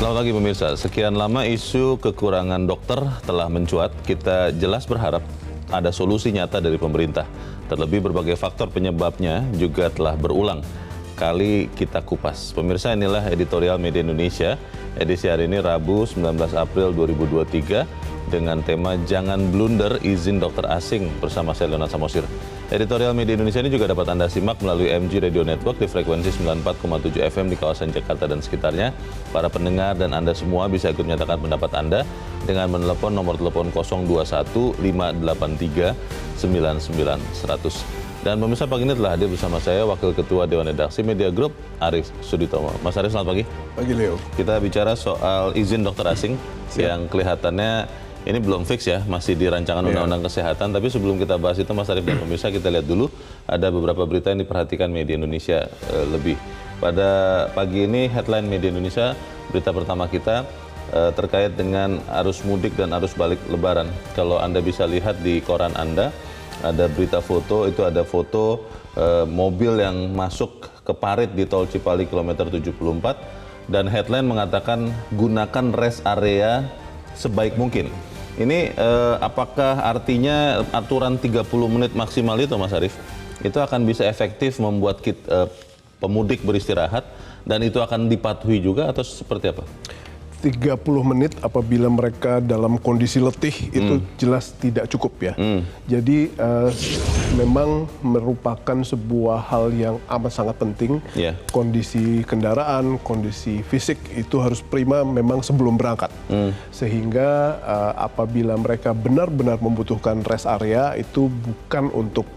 Selamat pagi pemirsa, sekian lama isu kekurangan dokter telah mencuat, kita jelas berharap ada solusi nyata dari pemerintah. Terlebih berbagai faktor penyebabnya juga telah berulang kali kita kupas. Pemirsa, inilah editorial Media Indonesia, edisi hari ini Rabu 19 April 2023 dengan tema Jangan Blunder Izin Dokter Asing bersama saya Leonard Samosir. Editorial Media Indonesia ini juga dapat Anda simak melalui MG Radio Network di frekuensi 94,7 FM di kawasan Jakarta dan sekitarnya. Para pendengar dan Anda semua bisa ikut menyatakan pendapat Anda dengan menelepon nomor telepon 021 583 99 100. Dan pemirsa, pagi ini telah hadir bersama saya Wakil Ketua Dewan Redaksi Media Group, Arief Suditomo. Mas Arief, selamat pagi. Pagi, Leo. Kita bicara soal izin dokter asing yang kelihatannya ini belum fix ya, masih di rancangan Undang-Undang Kesehatan. Tapi sebelum kita bahas itu, Mas Arief dan pemirsa, kita lihat dulu ada beberapa berita yang diperhatikan Media Indonesia lebih. Pada pagi ini headline Media Indonesia, berita pertama kita terkait dengan arus mudik dan arus balik Lebaran. Kalau Anda bisa lihat di koran Anda, ada berita foto, itu ada foto mobil yang masuk ke parit di Tol Cipali kilometer 74 dan headline mengatakan gunakan rest area sebaik mungkin. Ini apakah artinya aturan 30 menit maksimal itu, Mas Arief, itu akan bisa efektif membuat pemudik beristirahat dan itu akan dipatuhi juga atau seperti apa? 30 menit apabila mereka dalam kondisi letih itu jelas tidak cukup ya. Jadi memang merupakan sebuah hal yang amat sangat penting. Kondisi kendaraan, kondisi fisik itu harus prima memang sebelum berangkat. Sehingga apabila mereka benar-benar membutuhkan rest area itu bukan untuk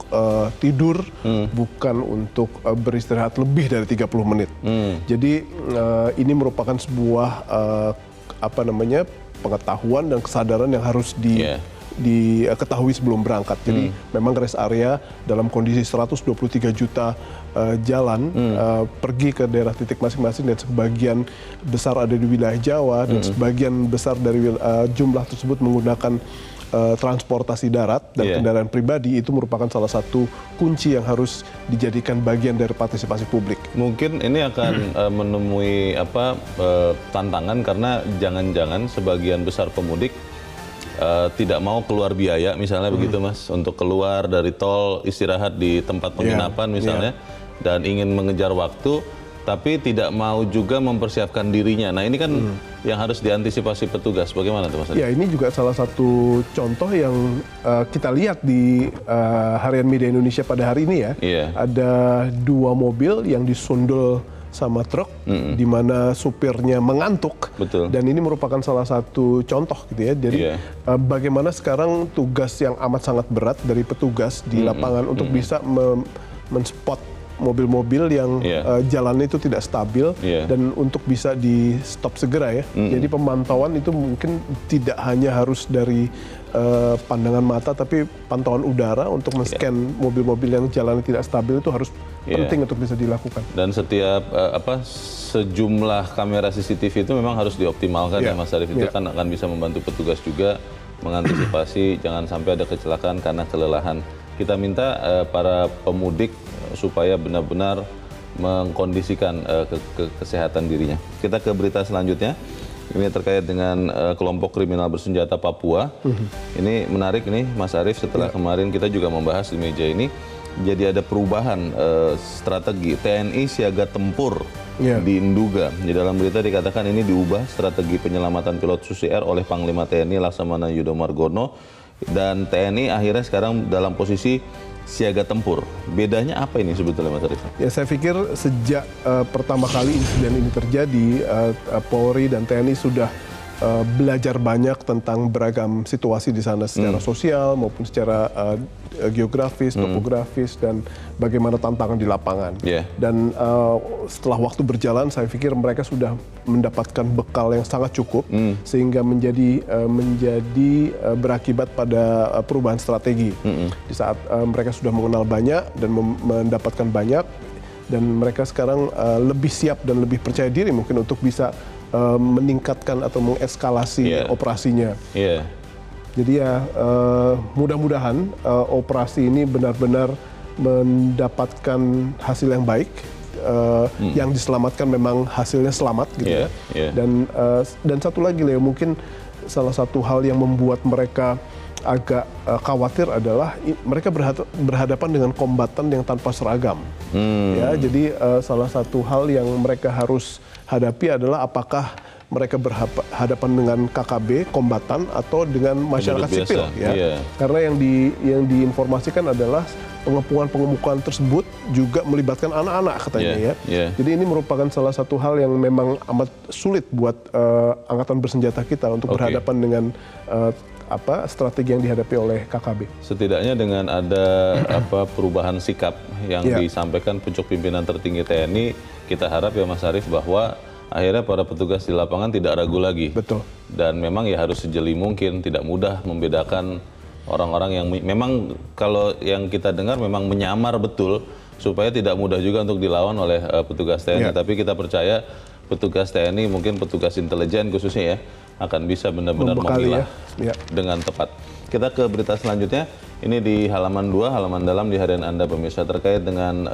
tidur, bukan untuk beristirahat lebih dari 30 menit. Jadi ini merupakan sebuah pengetahuan dan kesadaran yang harus diketahui sebelum berangkat. Jadi memang rest area dalam kondisi 123 juta jalan pergi ke daerah titik masing-masing dan sebagian besar ada di wilayah Jawa dan sebagian besar dari jumlah tersebut menggunakan transportasi darat dan kendaraan pribadi, itu merupakan salah satu kunci yang harus dijadikan bagian dari partisipasi publik. Mungkin ini akan menemui tantangan karena jangan-jangan sebagian besar pemudik tidak mau keluar biaya, misalnya begitu Mas, untuk keluar dari tol, istirahat di tempat penginapan misalnya, dan ingin mengejar waktu, tapi tidak mau juga mempersiapkan dirinya. Nah ini kan yang harus diantisipasi petugas. Bagaimana tuh Mas? Ya, ini juga salah satu contoh yang kita lihat di Harian Media Indonesia pada hari ini ya. Ada dua mobil yang disundul sama truk, di mana supirnya mengantuk. Dan ini merupakan salah satu contoh gitu ya. Jadi bagaimana sekarang tugas yang amat sangat berat dari petugas di lapangan untuk bisa menspot mobil-mobil yang jalannya itu tidak stabil dan untuk bisa di stop segera ya. Jadi pemantauan itu mungkin tidak hanya harus dari pandangan mata, tapi pantauan udara untuk men-scan mobil-mobil yang jalannya tidak stabil itu harus penting untuk bisa dilakukan. Dan setiap sejumlah kamera CCTV itu memang harus dioptimalkan ya Mas Arief, itu kan akan bisa membantu petugas juga mengantisipasi jangan sampai ada kecelakaan karena kelelahan. Kita minta para pemudik supaya benar-benar mengkondisikan kesehatan dirinya. Kita ke berita selanjutnya. Ini terkait dengan kelompok kriminal bersenjata Papua. Ini menarik nih Mas Arief, setelah kemarin kita juga membahas di meja ini, jadi ada perubahan strategi TNI siaga tempur di Nduga. Di dalam berita dikatakan ini diubah strategi penyelamatan pilot Susi Air oleh Panglima TNI Laksamana Yudo Margono, dan TNI akhirnya sekarang dalam posisi siaga tempur. Bedanya apa ini sebetulnya Mas Arief? Ya, saya pikir sejak pertama kali insiden ini terjadi, Polri dan TNI sudah belajar banyak tentang beragam situasi di sana secara sosial maupun secara geografis, topografis, dan bagaimana tantangan di lapangan. Dan setelah waktu berjalan, saya pikir mereka sudah mendapatkan bekal yang sangat cukup sehingga menjadi berakibat pada perubahan strategi. Di saat mereka sudah mengenal banyak dan mendapatkan banyak, dan mereka sekarang lebih siap dan lebih percaya diri mungkin untuk bisa meningkatkan atau mengeskalasi operasinya. Jadi ya mudah-mudahan operasi ini benar-benar mendapatkan hasil yang baik yang diselamatkan memang hasilnya selamat gitu ya. Dan satu lagi Leo, mungkin salah satu hal yang membuat mereka agak khawatir adalah mereka berhadapan dengan kombatan yang tanpa seragam. Ya, jadi salah satu hal yang mereka harus hadapi adalah apakah mereka berhadapan dengan KKB, kombatan, atau dengan masyarakat sipil. Ya. Karena yang diinformasikan adalah pengepungan tersebut juga melibatkan anak-anak katanya Jadi ini merupakan salah satu hal yang memang amat sulit buat angkatan bersenjata kita untuk berhadapan dengan strategi yang dihadapi oleh KKB. Setidaknya dengan ada perubahan sikap yang disampaikan pucuk pimpinan tertinggi TNI, kita harap ya Mas Arief bahwa akhirnya para petugas di lapangan tidak ragu lagi. Betul. Dan memang ya harus sejeli mungkin, tidak mudah membedakan orang-orang yang memang kalau yang kita dengar memang menyamar betul, supaya tidak mudah juga untuk dilawan oleh petugas TNI. Tapi kita percaya petugas TNI, mungkin petugas intelijen khususnya ya, akan bisa benar-benar memilah dengan tepat. Kita ke berita selanjutnya. Ini di halaman 2, halaman dalam di harian Anda pemirsa, terkait dengan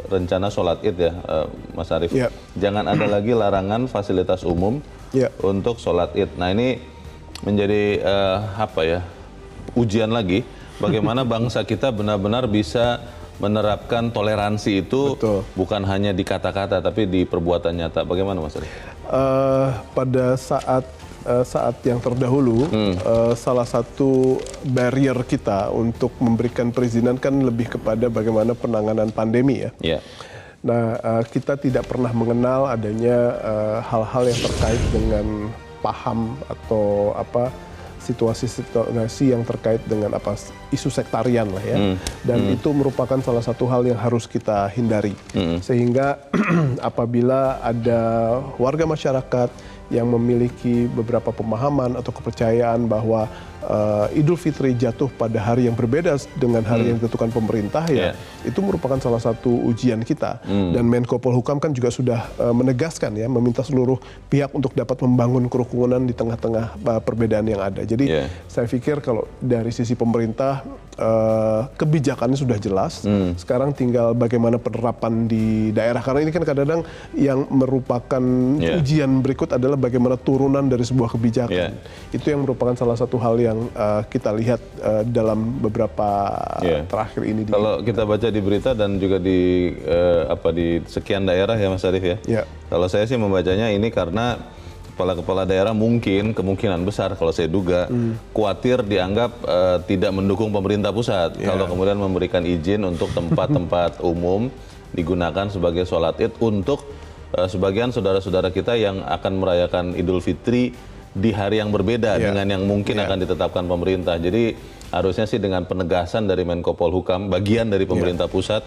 rencana sholat id ya Mas Arief. Jangan ada lagi larangan fasilitas umum untuk sholat id. Nah ini menjadi ujian lagi bagaimana bangsa kita benar-benar bisa menerapkan toleransi itu bukan hanya di kata-kata tapi di perbuatan nyata. Bagaimana Mas Arief? Pada saat yang terdahulu, salah satu barrier kita untuk memberikan perizinan kan lebih kepada bagaimana penanganan pandemi ya. Nah, kita tidak pernah mengenal adanya hal-hal yang terkait dengan paham atau situasi yang terkait dengan isu sektarian lah ya. Dan itu merupakan salah satu hal yang harus kita hindari. Sehingga apabila ada warga masyarakat yang memiliki beberapa pemahaman atau kepercayaan bahwa Idul Fitri jatuh pada hari yang berbeda dengan hari yang ditentukan pemerintah itu merupakan salah satu ujian kita. Dan Menko Polhukam kan juga sudah menegaskan ya, meminta seluruh pihak untuk dapat membangun kerukunan di tengah-tengah perbedaan yang ada. Jadi saya pikir kalau dari sisi pemerintah kebijakannya sudah jelas. Sekarang tinggal bagaimana penerapan di daerah, karena ini kan kadang-kadang yang merupakan ujian berikut adalah bagaimana turunan dari sebuah kebijakan. Itu yang merupakan salah satu hal yang kita lihat dalam beberapa terakhir ini. Kalau kita baca di berita dan juga di sekian daerah ya Mas Arief ya. Kalau saya sih membacanya ini karena kepala-kepala daerah kemungkinan besar kalau saya duga khawatir dianggap tidak mendukung pemerintah pusat kalau kemudian memberikan izin untuk tempat-tempat umum digunakan sebagai sholat id untuk sebagian saudara-saudara kita yang akan merayakan Idul Fitri di hari yang berbeda dengan yang mungkin akan ditetapkan pemerintah. Jadi harusnya sih dengan penegasan dari Menko Polhukam, bagian dari pemerintah pusat,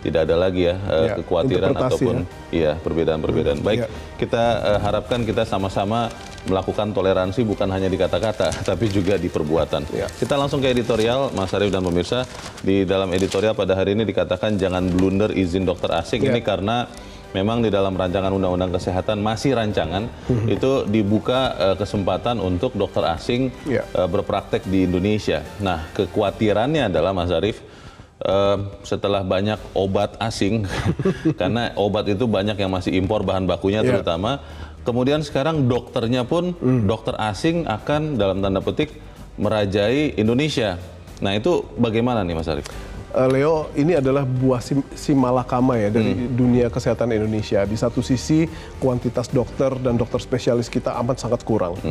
tidak ada lagi ya kekhawatiran ataupun perbedaan-perbedaan. Baik, kita harapkan kita sama-sama melakukan toleransi bukan hanya di kata-kata tapi juga di perbuatan. Kita langsung ke editorial Mas Arief dan pemirsa. Di dalam editorial pada hari ini dikatakan jangan blunder izin dokter asing. Ini karena memang di dalam rancangan Undang-Undang Kesehatan masih rancangan itu dibuka kesempatan untuk dokter asing berpraktek di Indonesia. Nah, kekhawatirannya adalah Mas Arief, setelah banyak obat asing karena obat itu banyak yang masih impor bahan bakunya terutama, kemudian sekarang dokternya pun dokter asing akan dalam tanda petik merajai Indonesia. Nah itu bagaimana nih Mas Arief? Leo, ini adalah buah si malakama ya dari dunia kesehatan Indonesia. Di satu sisi kuantitas dokter dan dokter spesialis kita amat sangat kurang.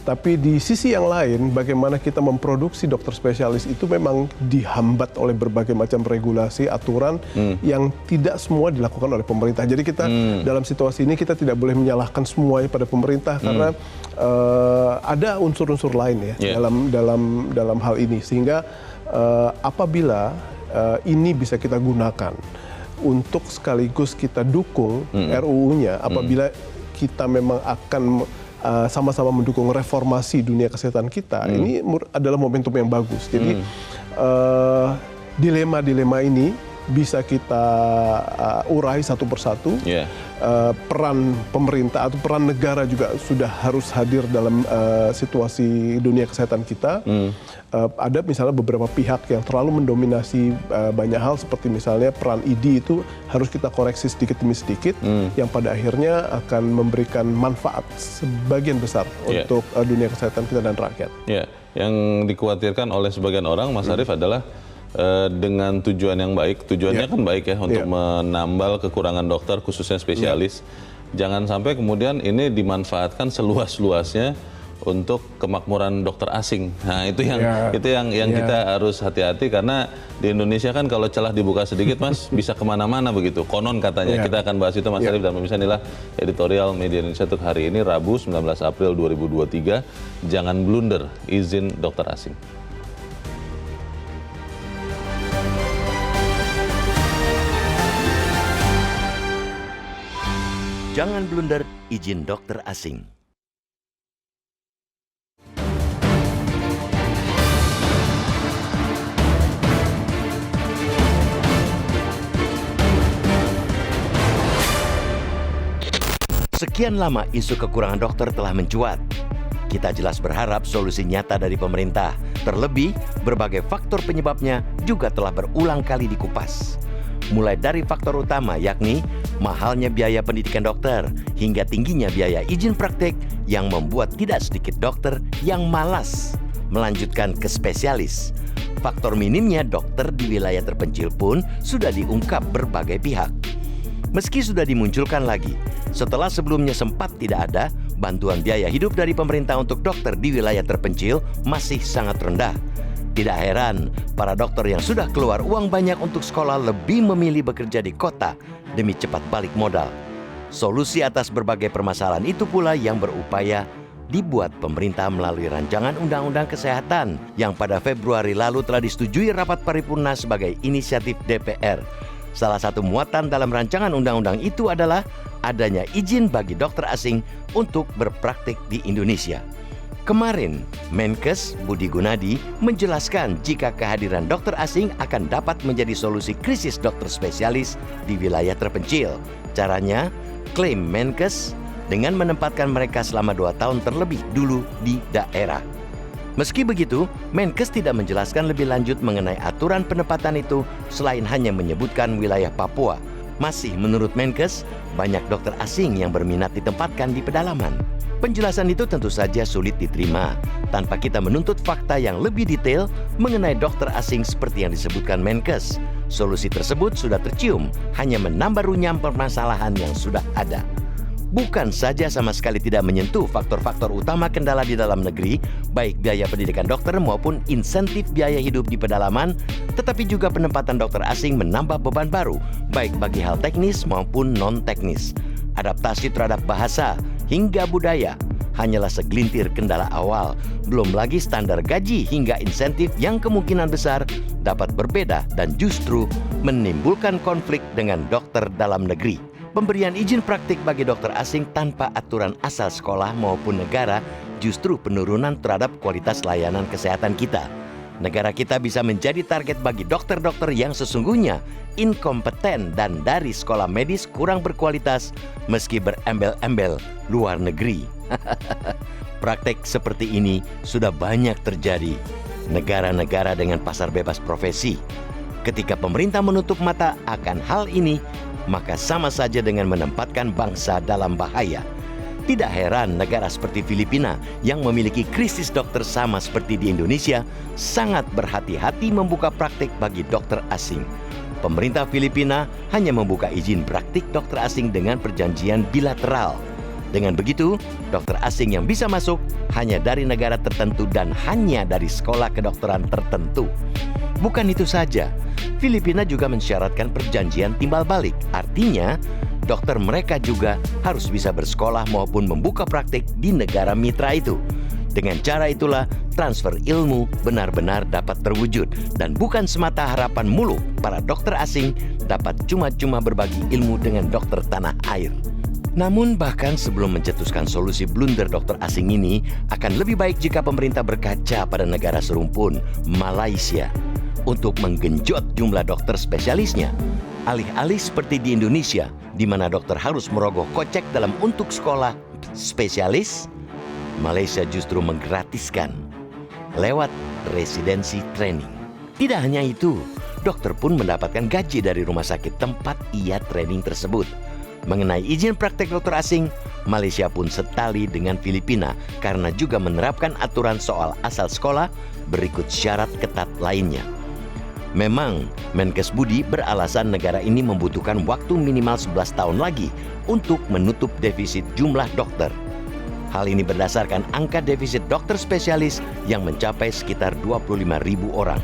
Tapi di sisi yang lain, bagaimana kita memproduksi dokter spesialis itu memang dihambat oleh berbagai macam regulasi, aturan yang tidak semua dilakukan oleh pemerintah. Jadi kita dalam situasi ini kita tidak boleh menyalahkan semuanya pada pemerintah karena ada unsur-unsur lain ya dalam hal ini. Sehingga apabila ini bisa kita gunakan untuk sekaligus kita dukung RUU-nya apabila kita memang akan sama-sama mendukung reformasi dunia kesehatan kita, ini adalah momentum yang bagus. Jadi dilema-dilema ini bisa kita urai satu persatu. Peran pemerintah atau peran negara juga sudah harus hadir dalam situasi dunia kesehatan kita. Ada misalnya beberapa pihak yang terlalu mendominasi banyak hal, seperti misalnya peran ID itu harus kita koreksi sedikit demi sedikit, yang pada akhirnya akan memberikan manfaat sebagian besar untuk dunia kesehatan kita dan rakyat. Yang dikhawatirkan oleh sebagian orang, Mas Arief, adalah dengan tujuan yang baik, tujuannya kan baik ya, untuk menambal kekurangan dokter khususnya spesialis. Jangan sampai kemudian ini dimanfaatkan seluas-luasnya untuk kemakmuran dokter asing. Nah, itu yang kita harus hati-hati, karena di Indonesia kan kalau celah dibuka sedikit, Mas, bisa kemana-mana begitu. Konon katanya. Kita akan bahas itu, Mas Arief, dan pemirsa. Inilah editorial Media Indonesia untuk hari ini, Rabu 19 April 2023. Jangan blunder, izin dokter asing. Jangan blunder, izin dokter asing. Sekian lama isu kekurangan dokter telah mencuat. Kita jelas berharap solusi nyata dari pemerintah. Terlebih, berbagai faktor penyebabnya juga telah berulang kali dikupas. Mulai dari faktor utama, yakni mahalnya biaya pendidikan dokter, hingga tingginya biaya izin praktek yang membuat tidak sedikit dokter yang malas melanjutkan ke spesialis. Faktor minimnya dokter di wilayah terpencil pun sudah diungkap berbagai pihak. Meski sudah dimunculkan lagi, setelah sebelumnya sempat tidak ada, bantuan biaya hidup dari pemerintah untuk dokter di wilayah terpencil masih sangat rendah. Tidak heran, para dokter yang sudah keluar uang banyak untuk sekolah lebih memilih bekerja di kota demi cepat balik modal. Solusi atas berbagai permasalahan itu pula yang berupaya dibuat pemerintah melalui rancangan Undang-Undang Kesehatan yang pada Februari lalu telah disetujui rapat paripurna sebagai inisiatif DPR. Salah satu muatan dalam rancangan undang-undang itu adalah adanya izin bagi dokter asing untuk berpraktik di Indonesia. Kemarin, Menkes Budi Gunadi menjelaskan jika kehadiran dokter asing akan dapat menjadi solusi krisis dokter spesialis di wilayah terpencil. Caranya, klaim Menkes dengan menempatkan mereka selama 2 tahun terlebih dulu di daerah. Meski begitu, Menkes tidak menjelaskan lebih lanjut mengenai aturan penempatan itu selain hanya menyebutkan wilayah Papua. Masih menurut Menkes, banyak dokter asing yang berminat ditempatkan di pedalaman. Penjelasan itu tentu saja sulit diterima tanpa kita menuntut fakta yang lebih detail mengenai dokter asing seperti yang disebutkan Menkes. Solusi tersebut sudah tercium, hanya menambah runyam permasalahan yang sudah ada. Bukan saja sama sekali tidak menyentuh faktor-faktor utama kendala di dalam negeri, baik biaya pendidikan dokter maupun insentif biaya hidup di pedalaman, tetapi juga penempatan dokter asing menambah beban baru, baik bagi hal teknis maupun non-teknis. Adaptasi terhadap bahasa hingga budaya hanyalah segelintir kendala awal, belum lagi standar gaji hingga insentif yang kemungkinan besar dapat berbeda dan justru menimbulkan konflik dengan dokter dalam negeri. Pemberian izin praktik bagi dokter asing tanpa aturan asal sekolah maupun negara justru penurunan terhadap kualitas layanan kesehatan kita. Negara kita bisa menjadi target bagi dokter-dokter yang sesungguhnya inkompeten dan dari sekolah medis kurang berkualitas meski berembel-embel luar negeri. Praktek seperti ini sudah banyak terjadi negara-negara dengan pasar bebas profesi. Ketika pemerintah menutup mata akan hal ini, maka sama saja dengan menempatkan bangsa dalam bahaya. Tidak heran negara seperti Filipina yang memiliki krisis dokter sama seperti di Indonesia sangat berhati-hati membuka praktik bagi dokter asing. Pemerintah Filipina hanya membuka izin praktik dokter asing dengan perjanjian bilateral. Dengan begitu, dokter asing yang bisa masuk hanya dari negara tertentu dan hanya dari sekolah kedokteran tertentu. Bukan itu saja, Filipina juga mensyaratkan perjanjian timbal balik. Artinya, dokter mereka juga harus bisa bersekolah maupun membuka praktik di negara mitra itu. Dengan cara itulah, transfer ilmu benar-benar dapat terwujud dan bukan semata harapan muluk para dokter asing dapat cuma-cuma berbagi ilmu dengan dokter tanah air. Namun bahkan sebelum mencetuskan solusi blunder dokter asing ini, akan lebih baik jika pemerintah berkaca pada negara serumpun, Malaysia. untuk menggenjot jumlah dokter spesialisnya. Alih-alih seperti di Indonesia, di mana dokter harus merogoh kocek dalam untuk sekolah spesialis, Malaysia justru menggratiskan lewat residensi training. Tidak hanya itu, dokter pun mendapatkan gaji dari rumah sakit tempat ia training tersebut. Mengenai izin praktek dokter asing, Malaysia pun setali dengan Filipina karena juga menerapkan aturan soal asal sekolah berikut syarat ketat lainnya. Memang, Menkes Budi beralasan negara ini membutuhkan waktu minimal 11 tahun lagi untuk menutup defisit jumlah dokter. Hal ini berdasarkan angka defisit dokter spesialis yang mencapai sekitar 25.000 orang.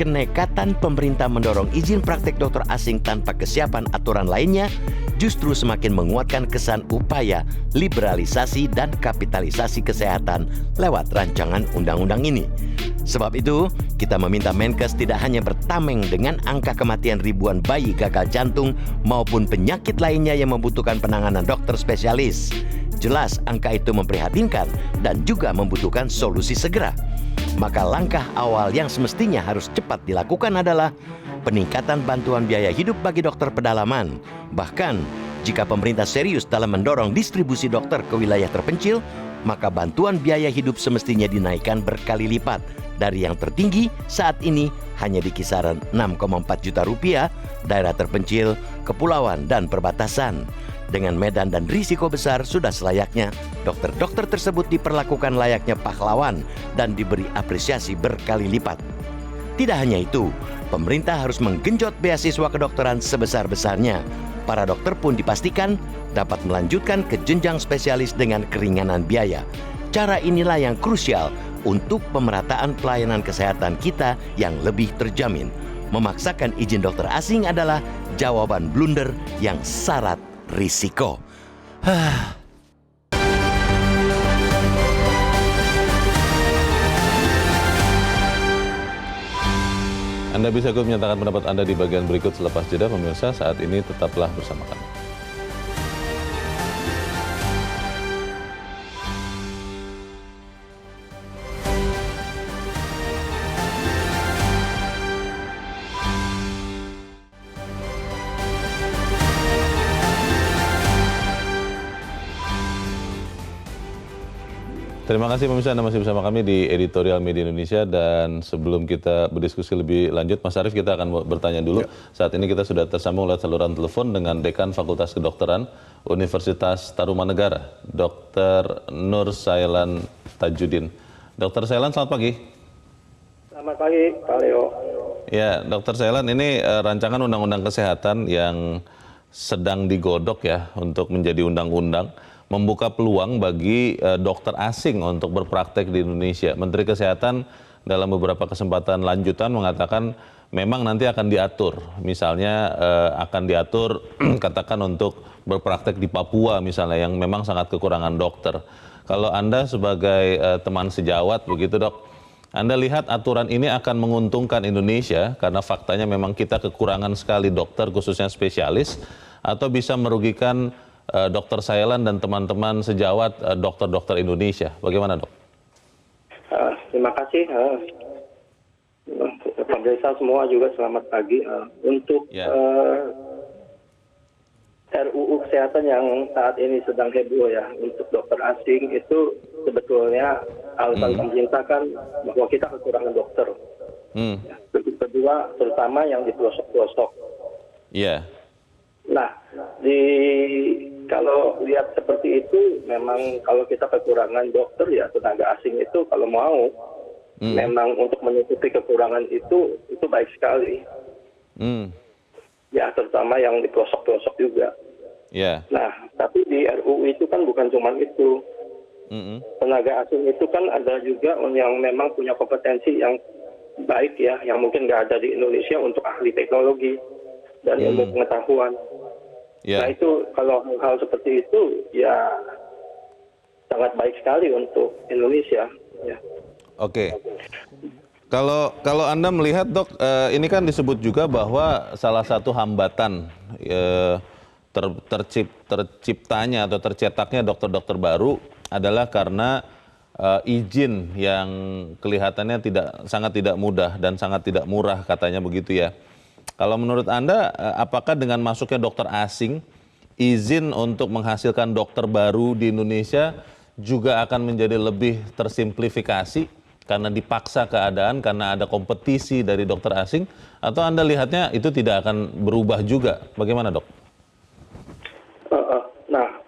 Kenekatan pemerintah mendorong izin praktek dokter asing tanpa kesiapan aturan lainnya justru semakin menguatkan kesan upaya liberalisasi dan kapitalisasi kesehatan lewat rancangan undang-undang ini. Sebab itu, kita meminta Menkes tidak hanya bertameng dengan angka kematian ribuan bayi gagal jantung maupun penyakit lainnya yang membutuhkan penanganan dokter spesialis. Jelas angka itu memprihatinkan dan juga membutuhkan solusi segera. Maka langkah awal yang semestinya harus cepat dilakukan adalah peningkatan bantuan biaya hidup bagi dokter pedalaman. Bahkan, jika pemerintah serius dalam mendorong distribusi dokter ke wilayah terpencil, maka bantuan biaya hidup semestinya dinaikkan berkali lipat dari yang tertinggi saat ini hanya di kisaran 6,4 juta rupiah daerah terpencil, kepulauan, dan perbatasan. Dengan medan dan risiko besar, sudah selayaknya dokter-dokter tersebut diperlakukan layaknya pahlawan dan diberi apresiasi berkali lipat. Tidak hanya itu, pemerintah harus menggenjot beasiswa kedokteran sebesar-besarnya. Para dokter pun dipastikan dapat melanjutkan ke jenjang spesialis dengan keringanan biaya. Cara inilah yang krusial untuk pemerataan pelayanan kesehatan kita yang lebih terjamin. Memaksakan izin dokter asing adalah jawaban blunder yang syarat risiko. Anda bisa ikut menyatakan pendapat Anda di bagian berikut selepas jeda. Pemirsa, saat ini tetaplah bersama kami. Terima kasih pemirsa, Anda masih bersama kami di Editorial Media Indonesia, dan sebelum kita berdiskusi lebih lanjut, Mas Arief, kita akan bertanya dulu. Saat ini kita sudah tersambung lewat saluran telepon dengan Dekan Fakultas Kedokteran Universitas Tarumanegara, Dr. Nur Sailan Tajudin. Dr. Sailan, selamat pagi. Selamat pagi, Pak Leo. Ya, Dr. Sailan, ini rancangan undang-undang kesehatan yang sedang digodok ya untuk menjadi undang-undang, membuka peluang bagi dokter asing untuk berpraktek di Indonesia. Menteri Kesehatan dalam beberapa kesempatan lanjutan mengatakan memang nanti akan diatur. Misalnya akan diatur katakan untuk berpraktek di Papua misalnya yang memang sangat kekurangan dokter. Kalau Anda sebagai teman sejawat begitu, Dok, Anda lihat aturan ini akan menguntungkan Indonesia karena faktanya memang kita kekurangan sekali dokter khususnya spesialis, atau bisa merugikan Dr. Sailan dan teman-teman sejawat dokter-dokter Indonesia? Bagaimana, Dok? Terima kasih. Pemirsa semua juga selamat pagi. Untuk RUU Kesehatan yang saat ini sedang heboh ya, untuk dokter asing itu sebetulnya alasan pemerintah kan bahwa kita kekurangan dokter. Kedua, terutama yang di pelosok-pelosok. Iya. Nah, kalau lihat seperti itu, memang kalau kita kekurangan dokter ya tenaga asing itu kalau mau memang untuk menutupi kekurangan itu baik sekali. Ya, terutama yang di pelosok-pelosok juga. Nah, tapi di RUU itu kan bukan cuma itu. Tenaga asing itu kan ada juga yang memang punya kompetensi yang baik ya, yang mungkin nggak ada di Indonesia untuk ahli teknologi dan ilmu pengetahuan. Nah itu kalau hal seperti itu ya sangat baik sekali untuk Indonesia. Ya. Oke. Kalau Anda melihat, Dok, ini kan disebut juga bahwa salah satu hambatan terciptanya atau tercetaknya dokter-dokter baru adalah karena izin yang kelihatannya sangat tidak mudah dan sangat tidak murah katanya begitu ya. Kalau menurut Anda, apakah dengan masuknya dokter asing, izin untuk menghasilkan dokter baru di Indonesia juga akan menjadi lebih tersimplifikasi karena dipaksa keadaan, karena ada kompetisi dari dokter asing, atau Anda lihatnya itu tidak akan berubah juga? Bagaimana, Dok? Nah,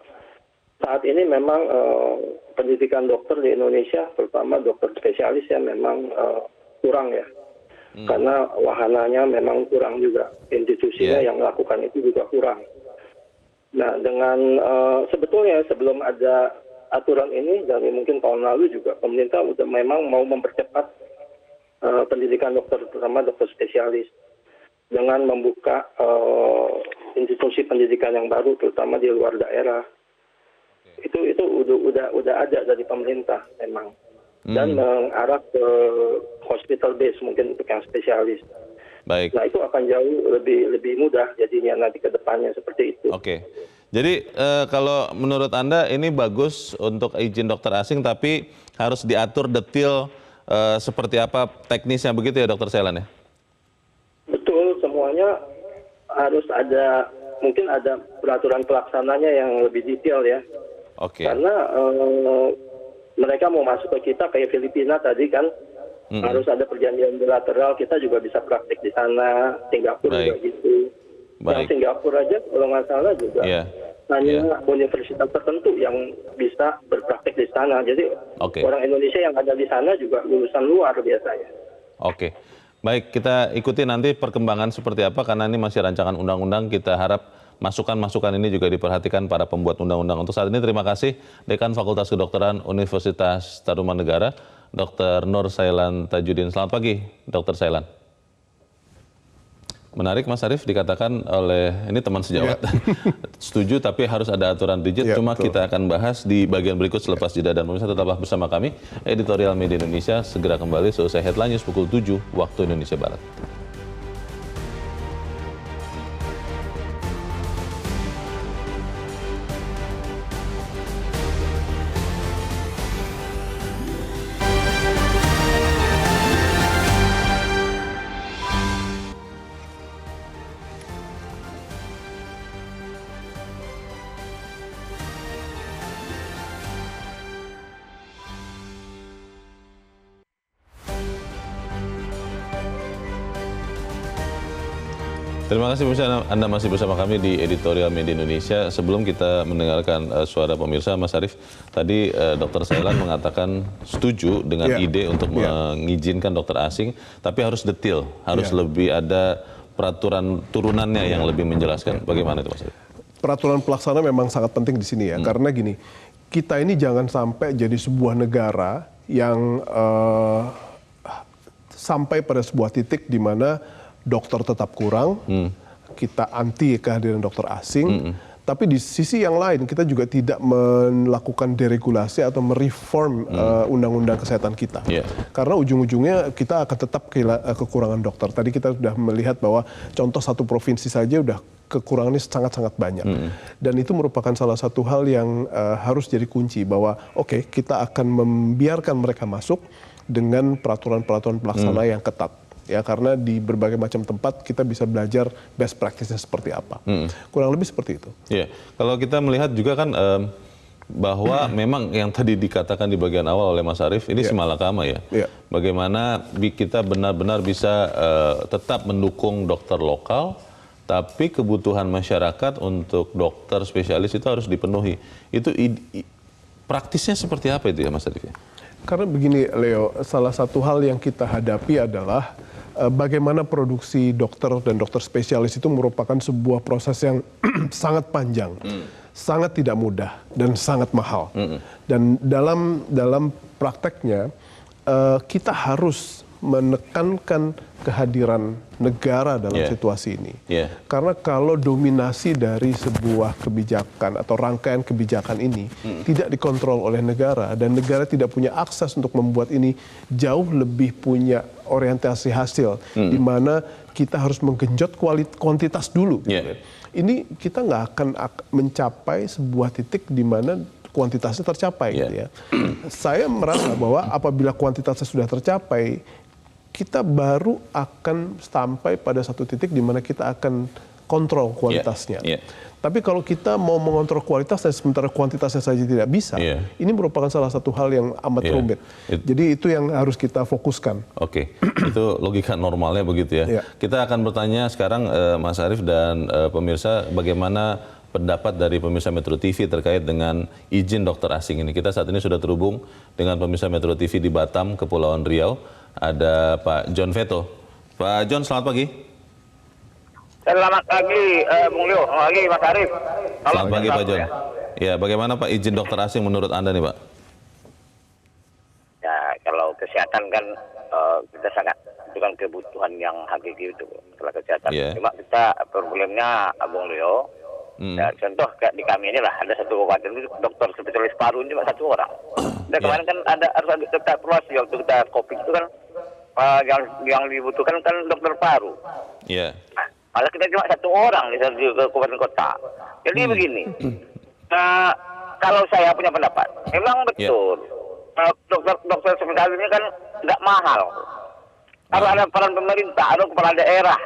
saat ini memang pendidikan dokter di Indonesia, terutama dokter spesialis ya memang kurang ya. Karena wahananya memang kurang juga, institusinya yang melakukan itu juga kurang. Nah, dengan sebetulnya sebelum ada aturan ini dari mungkin tahun lalu juga pemerintah udah memang mau mempercepat pendidikan dokter, terutama dokter spesialis, dengan membuka institusi pendidikan yang baru, terutama di luar daerah. Itu udah ada dari pemerintah memang. Dan mengarah ke hospital base mungkin untuk yang spesialis. Baik. Nah, itu akan jauh lebih mudah jadinya nanti ke depannya seperti itu. Oke. Jadi kalau menurut Anda ini bagus untuk izin dokter asing, tapi harus diatur detail seperti apa teknisnya begitu ya, Dokter Sailan ya? Betul, semuanya harus ada, mungkin ada peraturan pelaksananya yang lebih detail ya. Oke. Karena mereka mau masuk ke kita kayak Filipina tadi kan, harus ada perjanjian bilateral, kita juga bisa praktik di sana, Singapura juga gitu. Yang Singapura aja kalau nggak salah juga hanya universitas tertentu yang bisa berpraktik di sana. Jadi orang Indonesia yang ada di sana juga lulusan luar biasanya. Oke. Baik, kita ikuti nanti perkembangan seperti apa, karena ini masih rancangan undang-undang. Kita harap masukan-masukan ini juga diperhatikan para pembuat undang-undang. Untuk saat ini terima kasih Dekan Fakultas Kedokteran Universitas Tarumanegara, Dr. Nur Sailan Tajudin. Selamat pagi, Dr. Sailan. Menarik Mas Arief, dikatakan oleh ini teman sejawat, setuju tapi harus ada aturan rigid. Cuma betul. Kita akan bahas di bagian berikut selepas jeda, dan pemirsa tetaplah bersama kami. Editorial Media Indonesia segera kembali seusai Headline News pukul 7 waktu Indonesia Barat. Terima kasih pemirsa, Anda masih bersama kami di Editorial Media Indonesia. Sebelum kita mendengarkan suara pemirsa, Mas Arief, tadi Dr. Sailan mengatakan setuju dengan ide untuk mengizinkan dokter asing, tapi harus detail, harus lebih ada peraturan turunannya yang lebih menjelaskan. Bagaimana itu Mas Arief? Peraturan pelaksana memang sangat penting di sini ya, karena gini, kita ini jangan sampai jadi sebuah negara yang sampai pada sebuah titik di mana dokter tetap kurang, kita anti kehadiran dokter asing, tapi di sisi yang lain kita juga tidak melakukan deregulasi atau mereform undang-undang kesehatan kita. Karena ujung-ujungnya kita akan tetap kekurangan dokter. Tadi kita sudah melihat bahwa contoh satu provinsi saja udah kekurangannya sangat-sangat banyak. Dan itu merupakan salah satu hal yang harus jadi kunci, bahwa kita akan membiarkan mereka masuk dengan peraturan-peraturan pelaksana yang ketat. Ya, karena di berbagai macam tempat kita bisa belajar best practice-nya seperti apa. Kurang lebih seperti itu. Iya, kalau kita melihat juga kan bahwa memang yang tadi dikatakan di bagian awal oleh Mas Arief, ini simalakama ya. Bagaimana kita benar-benar bisa tetap mendukung dokter lokal, tapi kebutuhan masyarakat untuk dokter spesialis itu harus dipenuhi. Itu praktisnya seperti apa itu ya Mas Arief? Karena begini Leo, salah satu hal yang kita hadapi adalah bagaimana produksi dokter dan dokter spesialis itu merupakan sebuah proses yang sangat panjang, sangat tidak mudah, dan sangat mahal. Dan dalam prakteknya, kita harus menekankan kehadiran negara dalam situasi ini. Karena kalau dominasi dari sebuah kebijakan atau rangkaian kebijakan ini tidak dikontrol oleh negara, dan negara tidak punya akses untuk membuat ini jauh lebih punya orientasi hasil, di mana kita harus menggenjot kuantitas dulu. Ini kita nggak akan mencapai sebuah titik di mana kuantitasnya tercapai gitu ya. Saya merasa bahwa apabila kuantitasnya sudah tercapai, kita baru akan sampai pada satu titik di mana kita akan kontrol kualitasnya. Tapi kalau kita mau mengontrol kualitas dan sementara kuantitasnya saja tidak bisa, ini merupakan salah satu hal yang amat rumit. Jadi itu yang harus kita fokuskan. Oke, itu logika normalnya begitu ya. Kita akan bertanya sekarang Mas Arief dan pemirsa bagaimana pendapat dari pemirsa Metro TV terkait dengan izin dokter asing ini. Kita saat ini sudah terhubung dengan pemirsa Metro TV di Batam, Kepulauan Riau. Ada Pak John Veto. Pak John, selamat pagi. Selamat pagi, Bung Leo. Selamat pagi, Mas Arief. Selamat pagi, Pak John. Ya, bagaimana Pak izin dokter asing menurut Anda nih, Pak? Ya, kalau kesehatan kan kita sangat itu kan kebutuhan yang hakiki itu setelah kesehatan. Cuma kita problemnya, Bung Leo, ya, contoh kayak di kami ini lah ada satu kabupaten itu dokter spesialis paru cuma 1 orang. Dan kemarin kan harus ada kita evaluasi waktu kita COVID itu kan yang dibutuhkan kan dokter paru. Malah kita cuma 1 orang di kabupaten kota. Jadi begini, kalau saya punya pendapat, memang betul dokter spesialis ini kan nggak mahal. Kalau ada peran pemerintah atau kepala daerah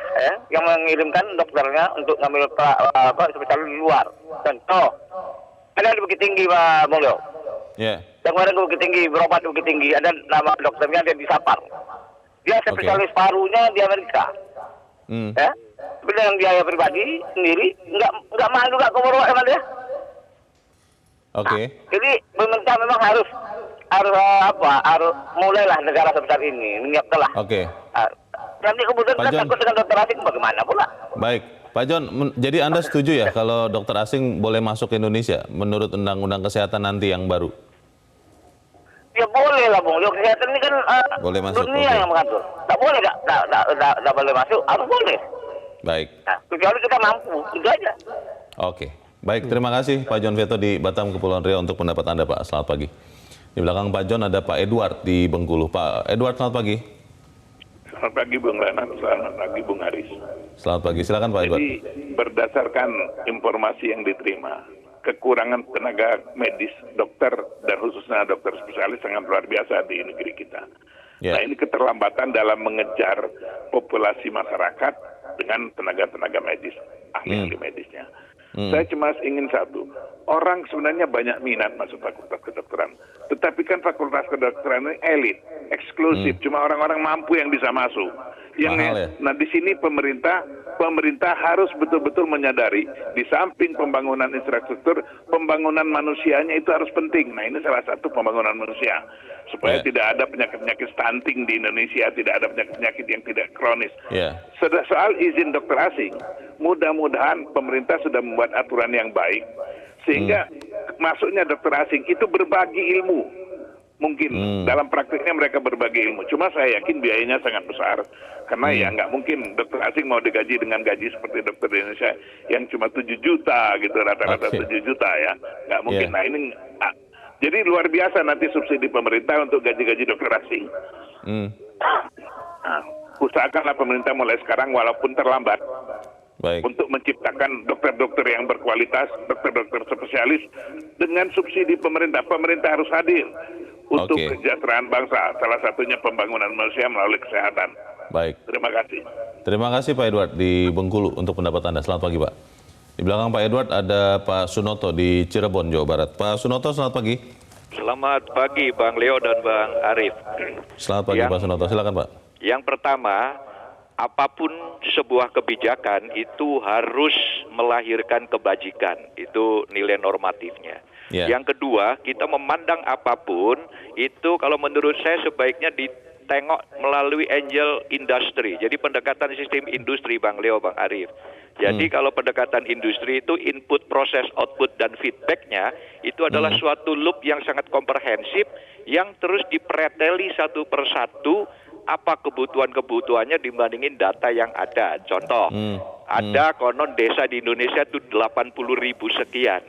yang mengirimkan dokternya untuk ngambil spesialis di luar. Contoh, ada di Bukit Tinggi, Pak Mulyo. Yang kemarin ke Bukit Tinggi, berobat di Bukit Tinggi, ada nama dokternya dia di Sapar. Dia spesialis parunya di Amerika. Tapi dengan biaya pribadi sendiri nggak mahal juga berobat sama dia. Jadi pemerintah memang harus mulailah negara sebesar ini menyiapkanlah. Nanti kemudian kita takut dengan dokter asing bagaimana pula? Baik, Pak John, jadi Anda setuju ya kalau dokter asing boleh masuk ke Indonesia menurut Undang-Undang Kesehatan nanti yang baru? Ya boleh lah, Bung. Kesehatan ini kan boleh masuk, dunia yang mengatur. Tak boleh, tak boleh masuk, harus boleh. Baik. Nah, kecuali kita mampu, itu aja. Baik, terima kasih Pak John Veto di Batam, Kepulauan Riau untuk pendapat Anda, Pak. Selamat pagi. Di belakang Pak John ada Pak Edward di Bengkulu. Pak Edward, selamat pagi. Selamat pagi Bung Renat, selamat pagi Bung Haris. Selamat pagi, silakan Pak Edward. Jadi berdasarkan informasi yang diterima, kekurangan tenaga medis, dokter dan khususnya dokter spesialis sangat luar biasa di negeri kita. Nah, ini keterlambatan dalam mengejar populasi masyarakat dengan tenaga-tenaga medis, ahli medisnya. Saya cuma ingin satu, orang sebenarnya banyak minat masuk fakultas kedokteran, tetapi kan fakultas kedokteran ini elit, eksklusif, cuma orang-orang mampu yang bisa masuk. Nah di sini pemerintah harus betul-betul menyadari di samping pembangunan infrastruktur, pembangunan manusianya itu harus penting. Nah ini salah satu pembangunan manusia supaya tidak ada penyakit-penyakit stunting di Indonesia, tidak ada penyakit-penyakit yang tidak kronis. Soal izin dokter asing, mudah-mudahan pemerintah sudah membuat aturan yang baik sehingga masuknya dokter asing itu berbagi ilmu. Mungkin dalam praktiknya mereka berbagi ilmu. Cuma saya yakin biayanya sangat besar. Karena ya nggak mungkin dokter asing mau digaji dengan gaji seperti dokter di Indonesia yang cuma 7 juta gitu, rata-rata 7 juta ya. Nggak mungkin. Nah ini, jadi luar biasa nanti subsidi pemerintah untuk gaji-gaji dokter asing. Nah, usahakanlah pemerintah mulai sekarang walaupun terlambat. Untuk menciptakan dokter-dokter yang berkualitas, dokter-dokter spesialis dengan subsidi pemerintah. Pemerintah harus hadir untuk kesejahteraan bangsa. Salah satunya pembangunan manusia melalui kesehatan. Terima kasih. Terima kasih Pak Edward di Bengkulu untuk pendapat Anda. Selamat pagi Pak. Di belakang Pak Edward ada Pak Sunoto di Cirebon, Jawa Barat. Pak Sunoto, selamat pagi. Selamat pagi Bang Leo dan Bang Arief. Selamat pagi Pak Sunoto, silakan Pak. Yang pertama, apapun sebuah kebijakan itu harus melahirkan kebajikan, itu nilai normatifnya. Yang kedua, kita memandang apapun itu kalau menurut saya sebaiknya ditengok melalui angel industry. Jadi pendekatan sistem industri Bang Leo, Bang Arief. Jadi kalau pendekatan industri itu input, proses, output, dan feedbacknya itu adalah suatu loop yang sangat komprehensif yang terus dipreteli satu persatu apa kebutuhan-kebutuhannya dibandingin data yang ada. Contoh, ada konon desa di Indonesia itu 80.000 sekian.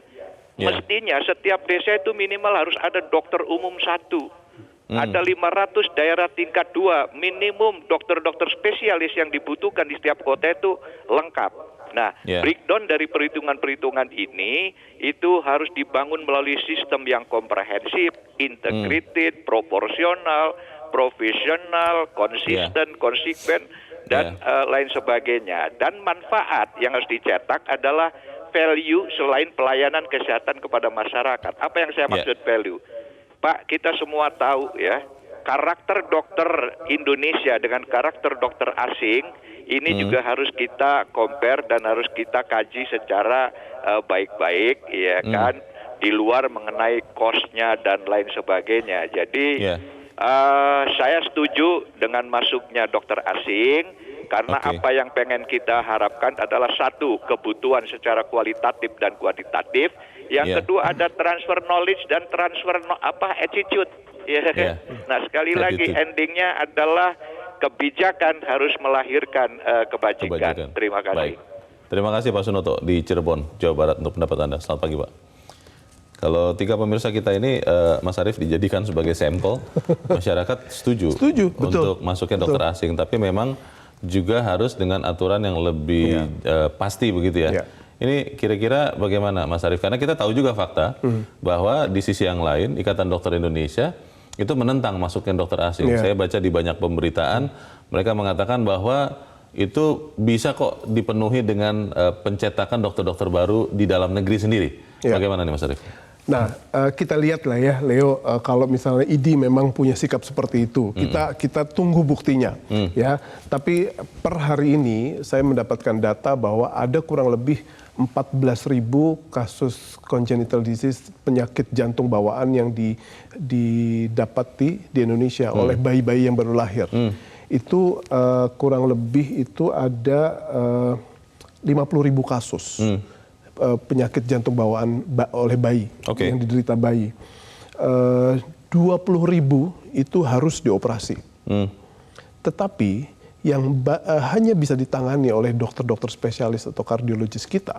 Mestinya setiap desa itu minimal harus ada dokter umum 1. Ada 500 daerah tingkat 2. Minimum dokter-dokter spesialis yang dibutuhkan di setiap kota itu lengkap. Nah, breakdown dari perhitungan-perhitungan ini itu harus dibangun melalui sistem yang komprehensif, integrated, proporsional, profesional, konsisten, konsekuen, dan lain sebagainya. Dan manfaat yang harus dicetak adalah value selain pelayanan kesehatan kepada masyarakat. Apa yang saya maksud value? Pak, kita semua tahu ya, karakter dokter Indonesia dengan karakter dokter asing ini juga harus kita compare dan harus kita kaji secara baik-baik, ya kan, di luar mengenai cost-nya dan lain sebagainya. Jadi saya setuju dengan masuknya dokter asing karena apa yang pengen kita harapkan adalah satu, kebutuhan secara kualitatif dan kuantitatif. Yang kedua ada transfer knowledge dan transfer attitude. Nah, sekali lagi endingnya adalah kebijakan harus melahirkan kebajikan. Terima kasih. Baik. Terima kasih Pak Sunoto di Cirebon, Jawa Barat untuk pendapat Anda. Selamat pagi Pak. Kalau tiga pemirsa kita ini, Mas Arief dijadikan sebagai sampel, masyarakat setuju untuk masuknya dokter asing, tapi memang juga harus dengan aturan yang lebih pasti begitu ya. Ini kira-kira bagaimana Mas Arief? Karena kita tahu juga fakta bahwa di sisi yang lain, Ikatan Dokter Indonesia itu menentang masuknya dokter asing. Saya baca di banyak pemberitaan, mereka mengatakan bahwa itu bisa kok dipenuhi dengan pencetakan dokter-dokter baru di dalam negeri sendiri. Bagaimana nih Mas Arief? Nah, kita lihat lah ya, Leo, kalau misalnya ID memang punya sikap seperti itu, kita tunggu buktinya, ya. Tapi per hari ini saya mendapatkan data bahwa ada kurang lebih 14.000 kasus congenital disease, penyakit jantung bawaan yang didapati di Indonesia oleh bayi-bayi yang baru lahir. Itu kurang lebih itu ada 50.000 kasus. Penyakit jantung bawaan oleh bayi yang diderita bayi. 20.000 itu harus dioperasi. Tetapi yang hanya bisa ditangani oleh dokter-dokter spesialis atau kardiologis kita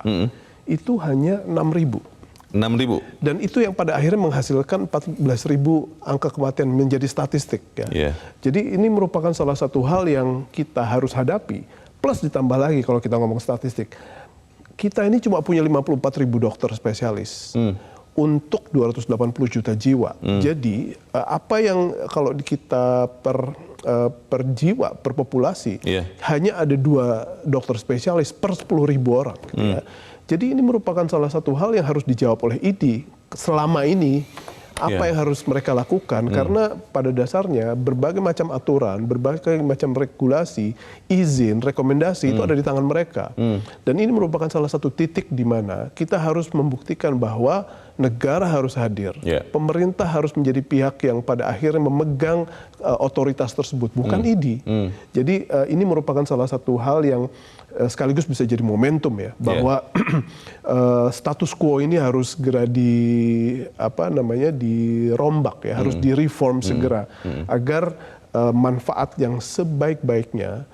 itu hanya 6.000. 6.000. Dan itu yang pada akhirnya menghasilkan 14.000 angka kematian menjadi statistik. Ya. Jadi ini merupakan salah satu hal yang kita harus hadapi. Plus ditambah lagi kalau kita ngomong statistik, kita ini cuma punya 54.000 dokter spesialis untuk 280 juta jiwa. Jadi apa yang kalau kita per jiwa, per populasi, hanya ada 2 dokter spesialis per 10.000 orang. Gitu ya. Jadi ini merupakan salah satu hal yang harus dijawab oleh ID selama ini. Apa yang harus mereka lakukan, karena pada dasarnya berbagai macam aturan, berbagai macam regulasi, izin, rekomendasi itu ada di tangan mereka. Dan ini merupakan salah satu titik di mana kita harus membuktikan bahwa negara harus hadir. Pemerintah harus menjadi pihak yang pada akhirnya memegang otoritas tersebut, bukan ID. Jadi ini merupakan salah satu hal yang sekaligus bisa jadi momentum ya, bahwa status quo ini harus segera dirombak ya, harus direform segera agar manfaat yang sebaik-baiknya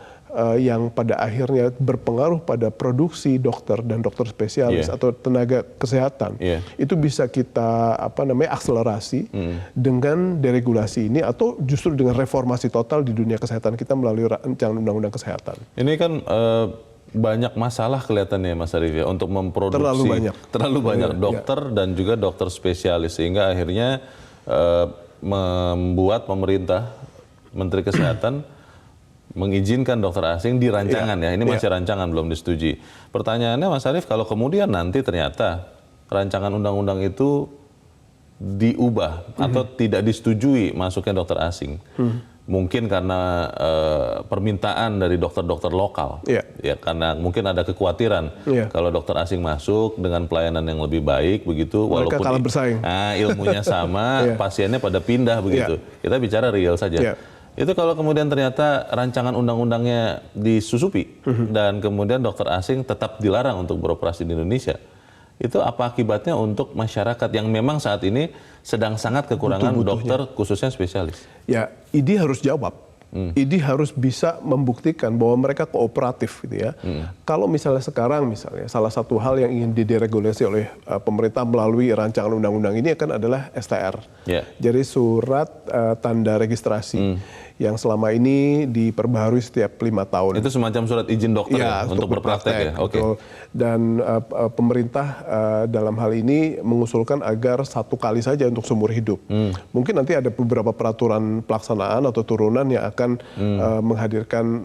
yang pada akhirnya berpengaruh pada produksi dokter dan dokter spesialis atau tenaga kesehatan itu bisa kita akselerasi dengan deregulasi ini atau justru dengan reformasi total di dunia kesehatan kita melalui rancangan undang-undang kesehatan. Ini kan banyak masalah kelihatannya Mas Arief ya untuk memproduksi terlalu banyak dokter dan juga dokter spesialis sehingga akhirnya membuat pemerintah, Menteri Kesehatan mengizinkan dokter asing di rancangan ya. Ini masih rancangan, belum disetujui. Pertanyaannya Mas Arief, kalau kemudian nanti ternyata rancangan undang-undang itu diubah atau tidak disetujui masuknya dokter asing, mungkin karena permintaan dari dokter-dokter lokal, ya karena mungkin ada kekhawatiran kalau dokter asing masuk dengan pelayanan yang lebih baik begitu, mereka walaupun kalah bersaing. Ilmunya sama, pasiennya pada pindah begitu. Kita bicara real saja. Itu kalau kemudian ternyata rancangan undang-undangnya disusupi dan kemudian dokter asing tetap dilarang untuk beroperasi di Indonesia, itu apa akibatnya untuk masyarakat yang memang saat ini sedang sangat kekurangan dokter khususnya spesialis? Ya, ID harus jawab. ID harus bisa membuktikan bahwa mereka kooperatif gitu ya. Kalau misalnya sekarang salah satu hal yang ingin dideregulasi oleh pemerintah melalui rancangan undang-undang ini adalah STR. Jadi surat tanda registrasi yang selama ini diperbaharui setiap 5 tahun. Itu semacam surat izin dokter ya untuk berpraktek ya. Oke. Dan pemerintah dalam hal ini mengusulkan agar 1 kali saja untuk seumur hidup. Mungkin nanti ada beberapa peraturan pelaksanaan atau turunan yang akan menghadirkan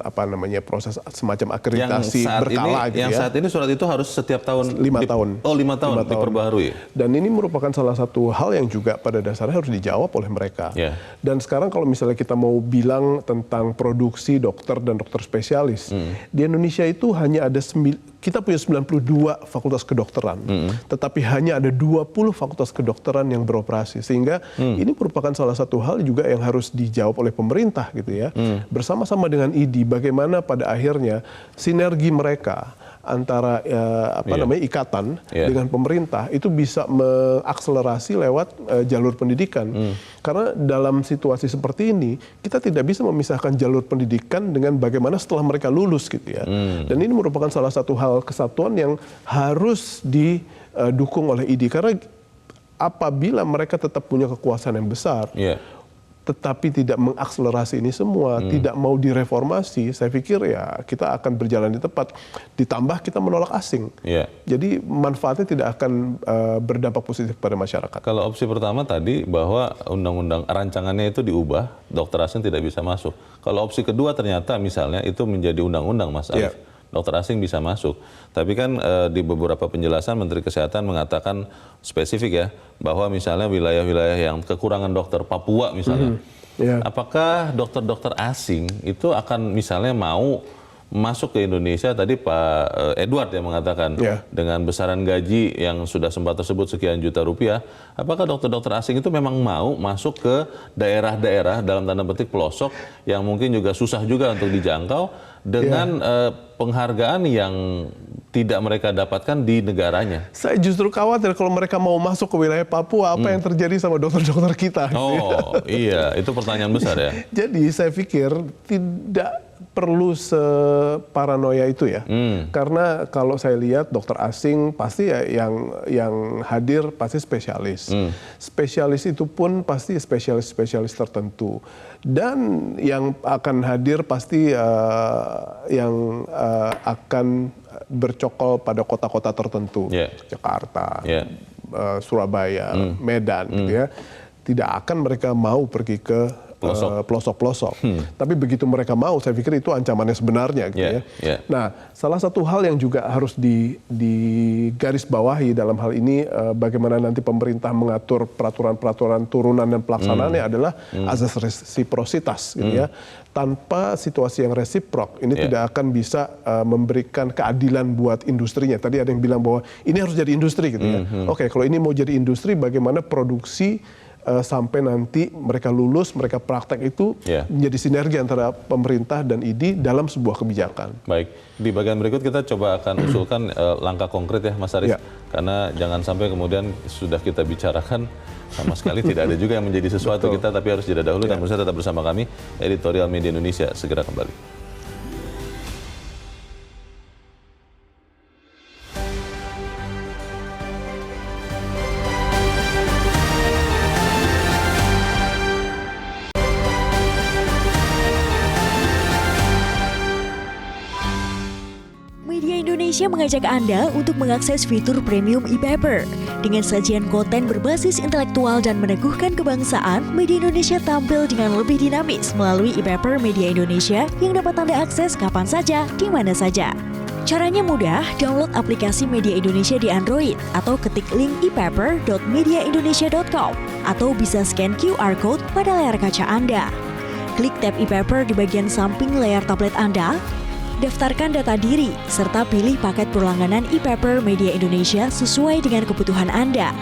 proses semacam akreditasi berkala gitu ya. Yang saat ini surat itu harus setiap tahun 5 tahun. Oh, 5 tahun diperbaharui. Dan ini merupakan salah satu hal yang juga pada dasarnya harus dijawab oleh mereka. Dan sekarang kalau misalnya kita mau bilang tentang produksi dokter dan dokter spesialis, di Indonesia itu hanya ada kita punya 92 fakultas kedokteran, tetapi hanya ada 20 fakultas kedokteran yang beroperasi. Sehingga ini merupakan salah satu hal juga yang harus dijawab oleh pemerintah gitu ya. Bersama-sama dengan ID, bagaimana pada akhirnya sinergi mereka antara ikatan dengan pemerintah itu bisa mengakselerasi lewat jalur pendidikan. Karena dalam situasi seperti ini kita tidak bisa memisahkan jalur pendidikan dengan bagaimana setelah mereka lulus gitu ya. Dan ini merupakan salah satu hal kesatuan yang harus didukung oleh ID, karena apabila mereka tetap punya kekuasaan yang besar, tetapi tidak mengakselerasi ini semua, tidak mau direformasi, saya pikir ya kita akan berjalan di tepat. Ditambah kita menolak asing. Jadi manfaatnya tidak akan berdampak positif pada masyarakat. Kalau opsi pertama tadi bahwa undang-undang rancangannya itu diubah, dokter asing tidak bisa masuk. Kalau opsi kedua ternyata misalnya itu menjadi undang-undang, Mas Arief. Dokter asing bisa masuk. Tapi kan di beberapa penjelasan Menteri Kesehatan mengatakan spesifik ya, bahwa misalnya wilayah-wilayah yang kekurangan dokter, Papua misalnya, apakah dokter-dokter asing itu akan misalnya mau masuk ke Indonesia? Tadi Pak Edward yang mengatakan dengan besaran gaji yang sudah sempat tersebut sekian juta rupiah, apakah dokter-dokter asing itu memang mau masuk ke daerah-daerah dalam tanda petik pelosok yang mungkin juga susah juga untuk dijangkau dengan penghargaan yang tidak mereka dapatkan di negaranya? Saya justru khawatir kalau mereka mau masuk ke wilayah Papua, apa yang terjadi sama dokter-dokter kita? Iya, itu pertanyaan besar ya. Jadi saya pikir tidak perlu separanoia itu ya. Karena kalau saya lihat dokter asing pasti ya yang hadir pasti spesialis. Spesialis itu pun pasti spesialis tertentu. Dan yang akan hadir pasti yang akan bercokol pada kota-kota tertentu. Jakarta, Surabaya, Medan gitu ya. Tidak akan mereka mau pergi ke pelosok-pelosok. Tapi begitu mereka mau, saya pikir itu ancamannya sebenarnya gitu ya. Nah, salah satu hal yang juga harus digarisbawahi dalam hal ini bagaimana nanti pemerintah mengatur peraturan-peraturan turunan dan pelaksanaannya adalah azas resiprositas gitu ya. Tanpa situasi yang resiprok, ini tidak akan bisa memberikan keadilan buat industrinya. Tadi ada yang bilang bahwa ini harus jadi industri gitu ya. Oke, kalau ini mau jadi industri, bagaimana produksi sampai nanti mereka lulus, mereka praktek itu menjadi sinergi antara pemerintah dan ID dalam sebuah kebijakan. Baik, di bagian berikut kita coba akan usulkan langkah konkret ya Mas Arief. Karena jangan sampai kemudian sudah kita bicarakan sama sekali tidak ada juga yang menjadi sesuatu kita, tapi harus jeda dahulu. Dan pemirsa tetap bersama kami, Editorial Media Indonesia segera kembali. Indonesia mengajak Anda untuk mengakses fitur premium e-paper. Dengan sajian konten berbasis intelektual dan meneguhkan kebangsaan, Media Indonesia tampil dengan lebih dinamis melalui e-paper Media Indonesia yang dapat Anda akses kapan saja, di mana saja. Caranya mudah, download aplikasi Media Indonesia di Android atau ketik link e-paper.mediaindonesia.com atau bisa scan QR Code pada layar kaca Anda. Klik tab e-paper di bagian samping layar tablet Anda, daftarkan data diri, serta pilih paket berlangganan e-paper Media Indonesia sesuai dengan kebutuhan Anda.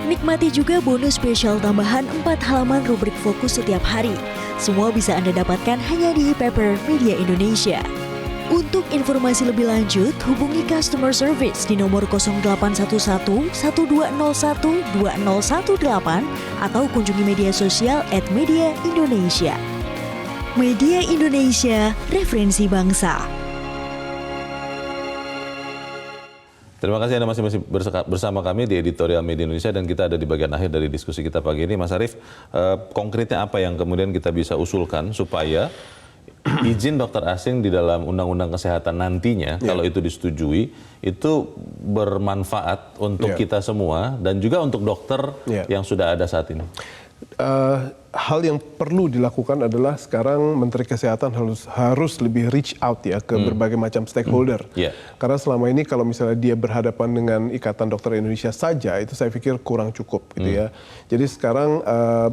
Nikmati juga bonus spesial tambahan 4 halaman rubrik fokus setiap hari. Semua bisa Anda dapatkan hanya di e-paper Media Indonesia. Untuk informasi lebih lanjut, hubungi customer service di nomor 0811 1201 2018 atau kunjungi media sosial @mediaindonesia. Media Indonesia, referensi bangsa. Terima kasih Anda masih bersama kami di Editorial Media Indonesia dan kita ada di bagian akhir dari diskusi kita pagi ini. Mas Arief, konkretnya apa yang kemudian kita bisa usulkan supaya izin dokter asing di dalam Undang-Undang Kesehatan nantinya, kalau itu disetujui, itu bermanfaat untuk kita semua dan juga untuk dokter yang sudah ada saat ini? Hal yang perlu dilakukan adalah sekarang Menteri Kesehatan harus lebih reach out ya ke berbagai macam stakeholder. Karena selama ini kalau misalnya dia berhadapan dengan Ikatan Dokter Indonesia saja, itu saya pikir kurang cukup gitu ya. Jadi sekarang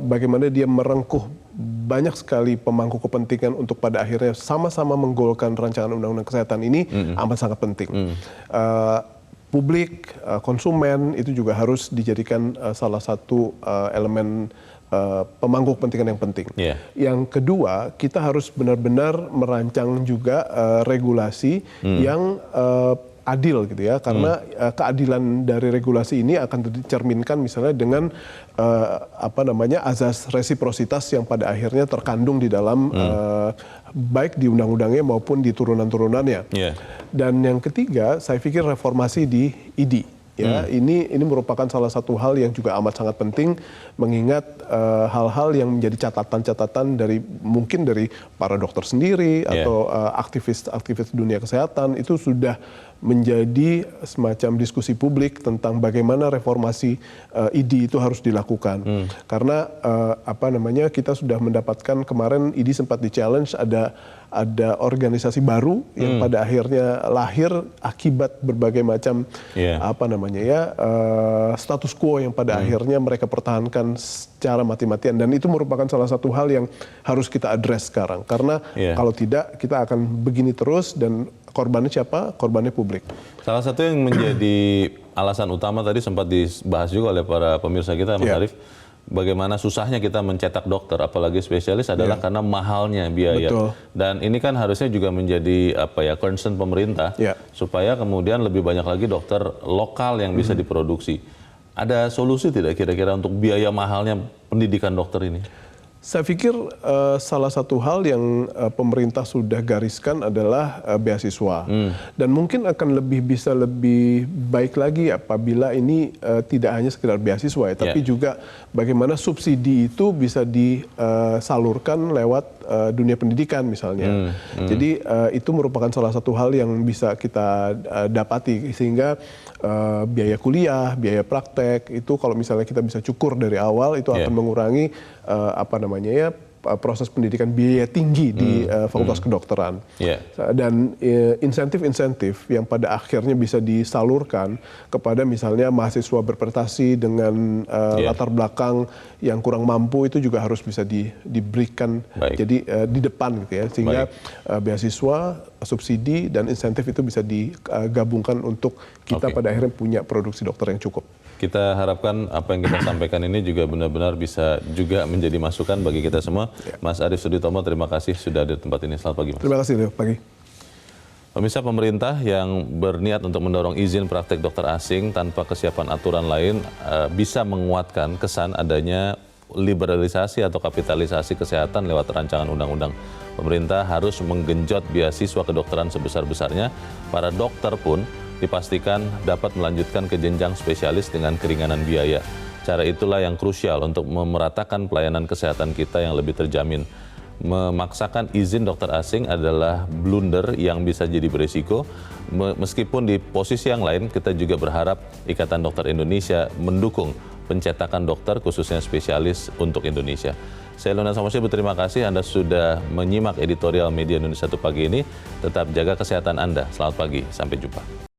bagaimana dia merengkuh banyak sekali pemangku kepentingan untuk pada akhirnya sama-sama menggolkan rancangan Undang-Undang Kesehatan ini amat sangat penting. Publik, konsumen itu juga harus dijadikan salah satu elemen pemangku kepentingan yang penting. Yang kedua, kita harus benar-benar merancang juga regulasi yang adil gitu ya, karena keadilan dari regulasi ini akan dicerminkan misalnya dengan azas resiprositas yang pada akhirnya terkandung di dalam baik di undang-undangnya maupun di turunan-turunannya. Dan yang ketiga, saya pikir reformasi di ID. Ya, ini merupakan salah satu hal yang juga amat sangat penting, mengingat hal-hal yang menjadi catatan-catatan mungkin dari para dokter sendiri atau aktivis dunia kesehatan itu sudah menjadi semacam diskusi publik tentang bagaimana reformasi ID itu harus dilakukan. Karena kita sudah mendapatkan kemarin ID sempat di-challenge ada organisasi baru yang pada akhirnya lahir akibat berbagai macam status quo yang pada akhirnya mereka pertahankan secara mati-matian, dan itu merupakan salah satu hal yang harus kita address sekarang, karena kalau tidak kita akan begini terus dan korbannya siapa? Korbannya publik. Salah satu yang menjadi alasan utama tadi sempat dibahas juga oleh para pemirsa kita, Mas Arief, bagaimana susahnya kita mencetak dokter, apalagi spesialis adalah karena mahalnya biaya. Dan ini kan harusnya juga menjadi concern pemerintah supaya kemudian lebih banyak lagi dokter lokal yang bisa diproduksi. Ada solusi tidak kira-kira untuk biaya mahalnya pendidikan dokter ini? Saya pikir salah satu hal yang pemerintah sudah gariskan adalah beasiswa. Dan mungkin akan bisa lebih baik lagi apabila ini tidak hanya sekedar beasiswa ya, tapi juga bagaimana subsidi itu bisa disalurkan lewat dunia pendidikan misalnya. Jadi itu merupakan salah satu hal yang bisa kita dapati, sehingga biaya kuliah, biaya praktek itu kalau misalnya kita bisa cukur dari awal, itu akan mengurangi proses pendidikan biaya tinggi di Fakultas Kedokteran. Dan insentif-insentif yang pada akhirnya bisa disalurkan kepada misalnya mahasiswa berprestasi dengan latar belakang yang kurang mampu, itu juga harus bisa diberikan jadi di depan gitu ya, sehingga beasiswa, subsidi dan insentif itu bisa digabungkan untuk kita pada akhirnya punya produksi dokter yang cukup. Kita harapkan apa yang kita sampaikan ini juga benar-benar bisa juga menjadi masukan bagi kita semua. Mas Arief Suditomo, terima kasih sudah ada di tempat ini. Selamat pagi, Mas. Terima kasih, Leo. Pagi. Pemirsa, pemerintah yang berniat untuk mendorong izin praktek dokter asing tanpa kesiapan aturan lain bisa menguatkan kesan adanya liberalisasi atau kapitalisasi kesehatan lewat rancangan undang-undang. Pemerintah harus menggenjot beasiswa kedokteran sebesar-besarnya. Para dokter pun dipastikan dapat melanjutkan ke jenjang spesialis dengan keringanan biaya. Cara itulah yang krusial untuk memeratakan pelayanan kesehatan kita yang lebih terjamin. Memaksakan izin dokter asing adalah blunder yang bisa jadi beresiko. Meskipun di posisi yang lain, kita juga berharap Ikatan Dokter Indonesia mendukung pencetakan dokter khususnya spesialis untuk Indonesia. Saya Leonard Samosir berterima kasih Anda sudah menyimak editorial Media Indonesia 1 pagi ini. Tetap jaga kesehatan Anda. Selamat pagi, sampai jumpa.